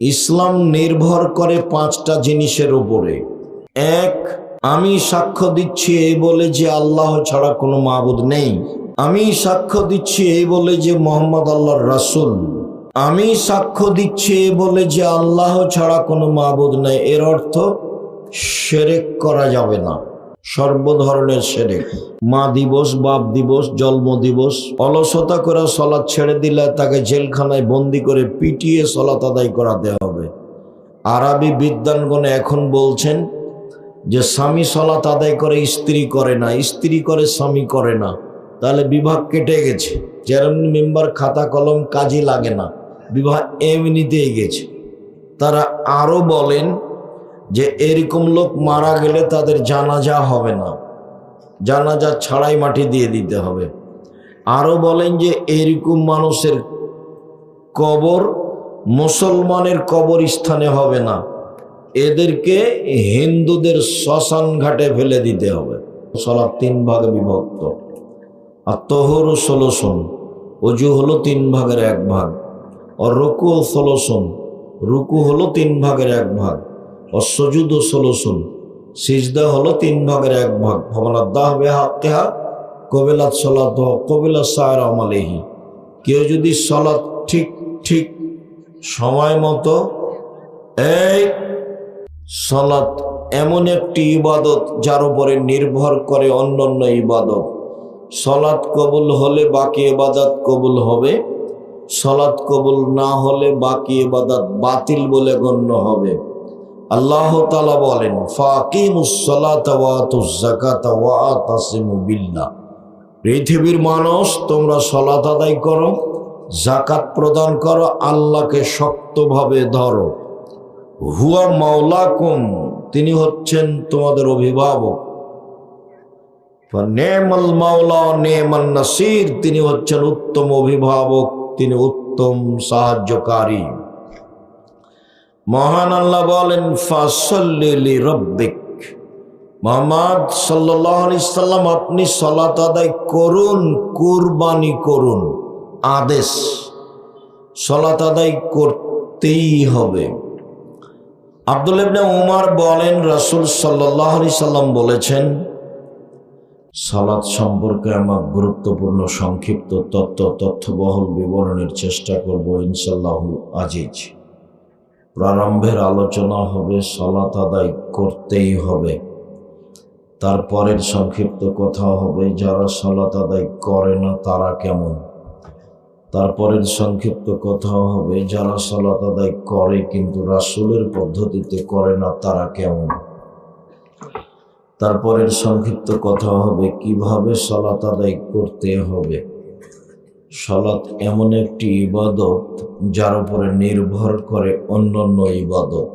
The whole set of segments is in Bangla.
ইসলাম নির্ভর করে পাঁচটা জিনিসের উপরে। এক, আমি সাক্ষ্য দিচ্ছি এই বলে যে আল্লাহ ছাড়া কোনো মাবুদ নেই। আমি সাক্ষ্য দিচ্ছি এই বলে যে মোহাম্মদ আল্লাহর রাসূল। আমি সাক্ষ্য দিচ্ছি এই বলে যে আল্লাহ ছাড়া কোনো মাবুদ নেই। এর অর্থ শিরক করা যাবে না, সর্ব ধরনের শিরক। মা দিবস, বাপ দিবস, জন্ম দিবস, অলসতা করে সলাৎ ছেড়ে দিলে তাকে জেলখানায় বন্দি করে পিটিয়ে সলাৎ আদায় করাতে হবে। আরবি বিদ্বানগণ এখন বলছেন যে স্বামী সলাৎ আদায় করে স্ত্রী করে না, স্ত্রী করে স্বামী করে না, তাহলে বিভাগ কেটে গেছে। চেয়ারম্যান মেম্বার খাতা কলম কাজে লাগে না, বিভাগ এমনিতেই গেছে। তারা আরও বলেন যে এরকম লোক মারা গেলে তাদের জানাজা হবে না, জানাজা ছাড়াই মাটি দিয়ে দিতে হবে। আরও বলেন যে এরকম মানুষের কবর মুসলমানের কবর স্থানে হবে না, এদেরকে হিন্দুদের শ্মশান ঘাটে ফেলে দিতে হবে। সালাত তিন ভাগে বিভক্ত। আর তহর 16 শোন, অজু হলো 3 ভাগের 1 ভাগ। আর রুকু 16 শোন, রুকু হলো 3 ভাগের 1 ভাগ। আর সুজুদ 16 শোন, সিজদা হলো 3 ভাগের 1 ভাগ। ফামানাদ্দাহ বিহাক্কিহা কবিলাত সালাত কবিলা সায়রা আমালিহি। কেউ যদি সালাত ঠিক ঠিক সময় মতো, এই সালাত এমন একটি ইবাদত যার উপরে নির্ভর করে অন্যান্য ইবাদত। সালাত কবুল হলে বাকি ইবাদত কবুল হবে, সালাত কবুল না হলে বাকি ইবাদত বাতিল বলে গণ্য হবে। আল্লাহ তাআলা বলেন, ফাকিমুস সালাতা ওয়া আতুজ যাকাতা ওয়া আতাসিমু বিল্লাহ। পৃথিবীর মানুষ, তোমরা সালাত আদায় করো, যাকাত প্রদান করো, আল্লাহকে শক্তভাবে ধরো। হুয়া মাওলাকুম, তিনি হচ্ছেন তোমাদের অভিভাবক। নেমাল মাওলা নেমান নাসির, তিনি হচ্ছেন উত্তম অভিভাবক, তিনি উত্তম সাহায্যকারী। মহান আল্লাহ বলেন, ফাসাল্লি লিরাব্বিক। মুহাম্মদ সাল্লাল্লাহু আলাইহি সাল্লাম, আপনি সালাত আদায় করুন, কুরবানি করুন, আদেশ। সালাত আদায় করতেই হবে। আব্দুল্লাহ ইবনে উমর বলেন, রাসূল সাল্লাল্লাহু আলাইহি সাল্লাম বলেছেন, সালাত সম্পর্কে আমার গুরুত্বপূর্ণ সংক্ষিপ্ত তথ্যবহুল বিবরণের চেষ্টা করব ইনশাআল্লাহ আজিজ। প্রারম্ভের আলোচনা হবে সালাত আদায় করতেই হবে। তারপরের সংক্ষিপ্ত কথা হবে যারা সালাত আদায় করে না তারা কেমন। তারপরের সংক্ষিপ্ত কথা হবে যারা সালাত আদায় করে কিন্তু রাসূলের পদ্ধতিতে করে না তারা কেমন। তারপরের সংক্ষিপ্ত কথা হবে কিভাবে সালাত আদায় করতে হবে। সালাত এমন একটি ইবাদত যার উপরে নির্ভর করে অন্যান্য ইবাদত।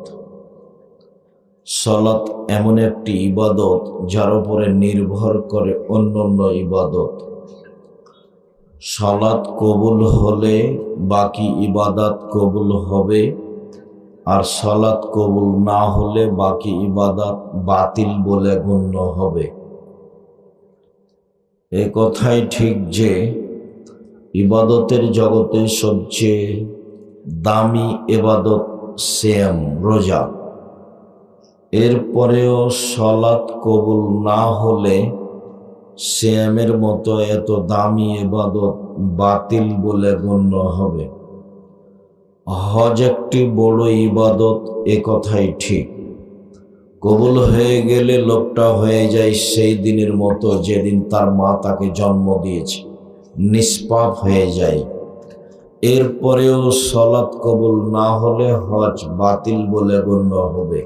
সালাত এমন একটি ইবাদত যার উপরে নির্ভর করে অন্যান্য ইবাদত। সালাত কবুল হলে বাকি ইবাদত কবুল হবে, আর সালাত কবুল না হলে বাকি ইবাদত বাতিল বলে গণ্য হবে। এ কথাই ঠিক যে ইবাদতের জগতে সবচেয়ে দামি ইবাদত সিয়াম, রোজা। এরপরেও সালাত কবুল না হলে সিয়ামের মতো এত দামি ইবাদত বাতিল বলে গণ্য হবে। হজ একটি বড় ইবাদত, এ কথাই ঠিক। কবুল হয়ে গেলে লোকটা হয়ে যায় সেই দিনের মতো যেদিন তার মা তাকে জন্ম দিয়েছে, নিষ্পাপ হয়ে যায়। এরপরেও সালাত কবুল না হলে হজ বাতিল বলে গণ্য হবে।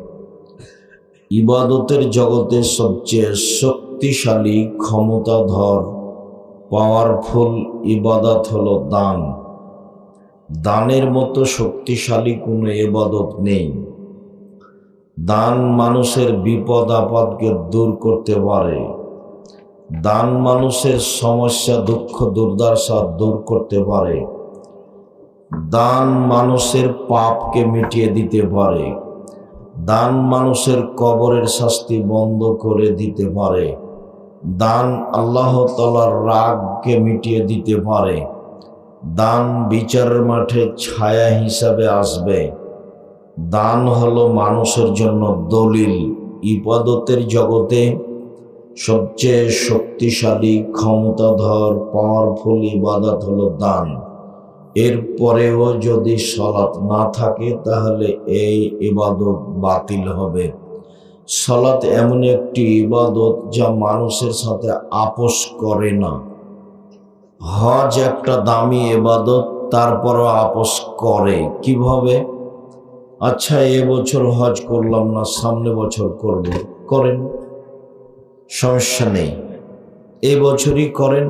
ইবাদতের জগতে সবচেয়ে শক্তিশালী, ক্ষমতাধর, পাওয়ারফুল ইবাদত হলো দান। দানের মতো শক্তিশালী কোনো ইবাদত নেই। দান মানুষের বিপদ আপদকে দূর করতে পারে। দান মানুষের সমস্যা, দুঃখ, দুর্দশা দূর করতে পারে। দান মানুষের পাপকে মিটিয়ে দিতে পারে। দান মানুষের কবরের শাস্তি বন্ধ করে দিতে পারে। দান আল্লাহ তাআলার রাগকে মিটিয়ে দিতে পারে। দান বিচারের মাঠে ছায়া হিসাবে আসবে। দান হলো মানুষের জন্য দলিল। ইবাদতের জগতে সবচেয়ে শক্তিশালী, ক্ষমতাধর, পাওয়ারফুল ইবাদত হলো দান। এরপরেও যদি সালাত না থাকে তাহলে এই ইবাদত বাতিল হবে। সালাত এমন একটি ইবাদত যা মানুষের সাথে আপোষ করে না। হজ একটা দামি ইবাদত, তারপরও আপোষ করে। কিভাবে? আচ্ছা, এবছর হজ করলাম না, সামনে বছর করব। করেন, সমস্যা নেই। এবছরই করেন,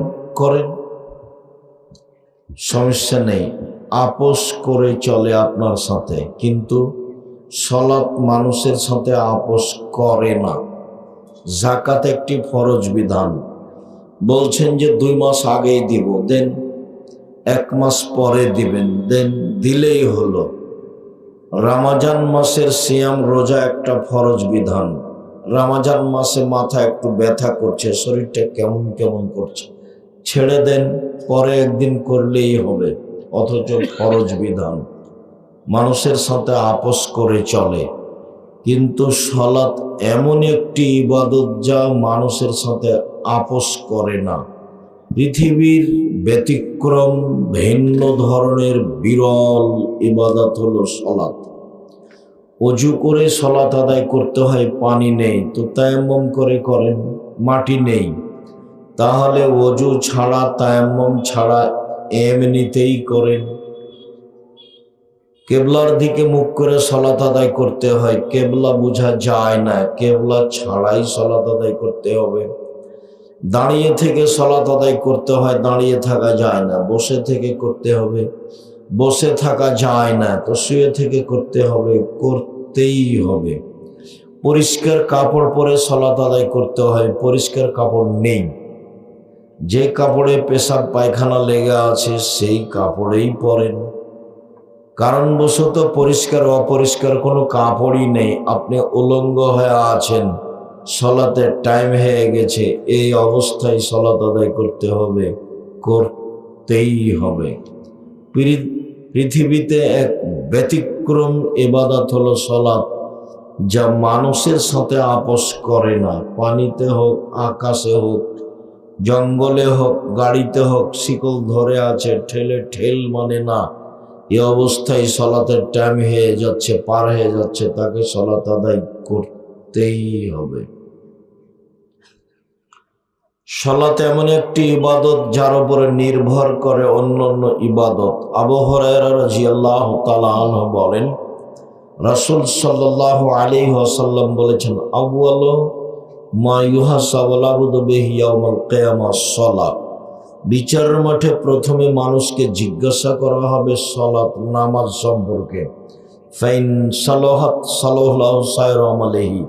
সমস্যা নেই। আপোষ করে চলে আপনার সাথে, কিন্তু সালাত মানুষের সাথে আপোষ করে না। যাকাত একটি ফরজ বিধান, বলছেন যে 2 মাস আগেই দিব, দেন 1 মাস পরে দিবেন, দেন দিলেই হলো। রমজান মাসের সিয়াম, রোজা একটা ফরজ বিধান। রমজান মাসে মাথা একটু ব্যথা করছে, শরীরটা কেমন কেমন করছে, ছেড়ে দেন, পরে একদিন করলেই হবে, অথচ ফরজ বিধান। মানুষের সাথে আপোষ করে চলে। কিন্তু সালাত এমন একটি ইবাদত যা মানুষের সাথে আপোষ করে না। পৃথিবীর ব্যতিক্রম, ভিন্ন ধরনের বিরল ইবাদত হলো সালাত। অজু করে সালাত আদায় করতে হয়, পানি নেই তো তায়াম্মুম করে করেন, মাটি নেই তাহলে অজু ছাড়া, তায়াম্মুম ছাড়া এমনিতেই করেন। কেবলার দিকে মুখ করে সালাত আদায় করতে হয়, কেবলা বোঝা যায় না, কেবলা ছাড়াই সালাত আদায় করতে হবে। দাঁড়িয়ে থেকে সালাত আদায় করতে হয়, দাঁড়িয়ে থাকা যায় না, বসে থেকে করতে হবে, বসে থাকা যায় না তো শুয়ে থেকে করতে হবে, করতেই হবে। পরিষ্কার কাপড় পরে সালাত আদায় করতে হয়, পরিষ্কার কাপড় নেই, যে কাপড়ে পেশাব পায়খানা লেগে আছে সেই কাপড়েই পরেন। কারণবশত পরিষ্কার অপরিষ্কার কোনো কাপড়ই নেই, আপনি উলঙ্গ হয়ে আছেন, সালাতের টাইম হয়ে গেছে, এই অবস্থায় সালাত আদায় করতে হবে, করতেই হবে। পৃথিবীতে এক ব্যতিক্রম ইবাদত হলো সালাত, যা মানুষের সাথে আপোষ করে না। পানিতে হোক, আকাশে হোক, জঙ্গলে হোক, গাড়িতে হোক, শিকল ধরে আছে, ঠেলে ঠেল মানে না, এই অবস্থায় সালাতের টাইম হয়ে যাচ্ছে, পার হয়ে যাচ্ছে, তাকে সালাত আদায় করতেই হবে। সালাত এমন একটি ইবাদত যার উপরে নির্ভর করে অন্যান্য ইবাদত। আবু হুরায়রা রাদিয়াল্লাহু তাআলা আনহু বলেন, রাসূল সাল্লাল্লাহু আলাইহি ওয়াসাল্লাম বলেছেন, আউয়ালু মা ইউহাসাবুল আবদু বিহি ইয়াউমাল কিয়ামাহ সালাত। বিচারের মাঠে প্রথমে মানুষকে জিজ্ঞাসা করা হবে সালাত, নামাজ সম্পর্কে। ফাইন সালাহাত সালাহু সায়রা আমালিহি,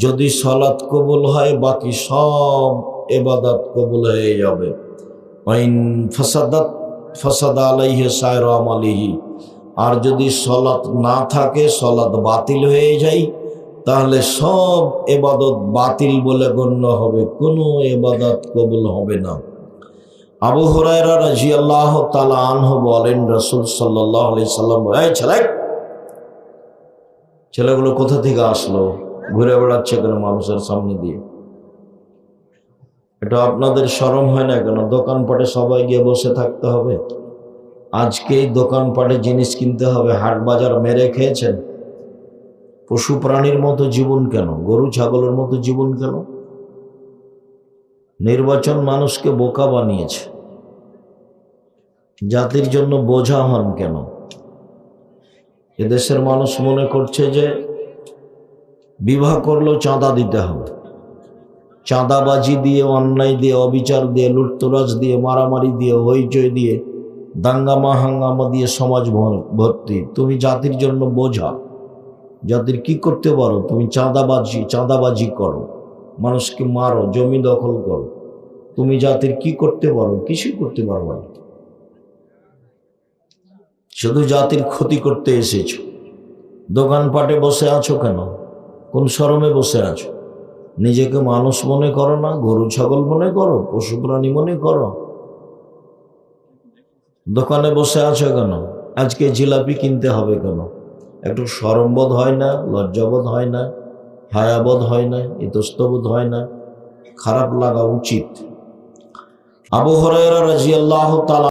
যদি সালাত কবুল হয় বাকি সব ইবাদত কবুল হয়ে যাবে। ওয়াইন ফাসাদাত ফাসাদা আলাইহি সায়রা আমালিহি, আর যদি সালাত না থাকে, সালাত বাতিল হয়ে যায়, তাহলে সব ইবাদত বাতিল বলে গণ্য হবে, কোনো ইবাদত কবুল হবে না। আবু হুরায়রা রাদিয়াল্লাহু তাআলা আনহু বলেন, রাসূল সাল্লাল্লাহু আলাইহি সাল্লাম, এই ছেলেগুলো কোথা থেকে আসলো, ঘুরে বেড়াচ্ছে কেন মানুষের সামনে দিয়ে? এটা আপনাদের শরম হয় না কেন? দোকানপাটে সবাই গিয়ে বসে থাকতে হবে, আজকেই দোকানপাটে জিনিস কিনতে হবে, হাট বাজার মেরে খেয়েছেন। পশু প্রাণীর মতো জীবন কেন? গরু ছাগলের মতো জীবন কেন? নির্বাচন মানুষকে বোকা বানিয়েছে, জাতির জন্য বোঝা হন কেন? এদেশের মানুষ মনে করছে যে বিবাহ করলেও চাঁদা দিতে হবে, চাঁদাবাজি দিয়ে, অন্যায় দিয়ে, অবিচার দিয়ে, লুটতরাজ দিয়ে, মারামারি দিয়ে, হইচই দিয়ে, দাঙ্গামা হাঙ্গামা দিয়ে সমাজ ভর্তি। তুমি জাতির জন্য বোঝা, জাতির কি করতে পারো? তুমি চাঁদাবাজি করো, মানুষকে মারো, জমি দখল করো, তুমি জাতির কি করতে পারো? কিছুই করতে পারবে না, শুধু জাতির ক্ষতি করতে এসেছো। দোকানপাটে বসে আছো কেন? কোন শরমে বসে আছো? নিজেকে মানুষ মনে করো না? গরু ছাগল মনে করো? পশু প্রাণী মনে করো? দোকানে বসে আছো কেন? আজকে জিলাপি কিনতে হবে কেন? একটু শরমবোধ হয় না, লজ্জাবোধ হয় না, হায়াবোধ হয় না, ইতস্তবোধ হয় না? খারাপ লাগা উচিত। আবু হুরায়রা রাদিয়াল্লাহু তাআলা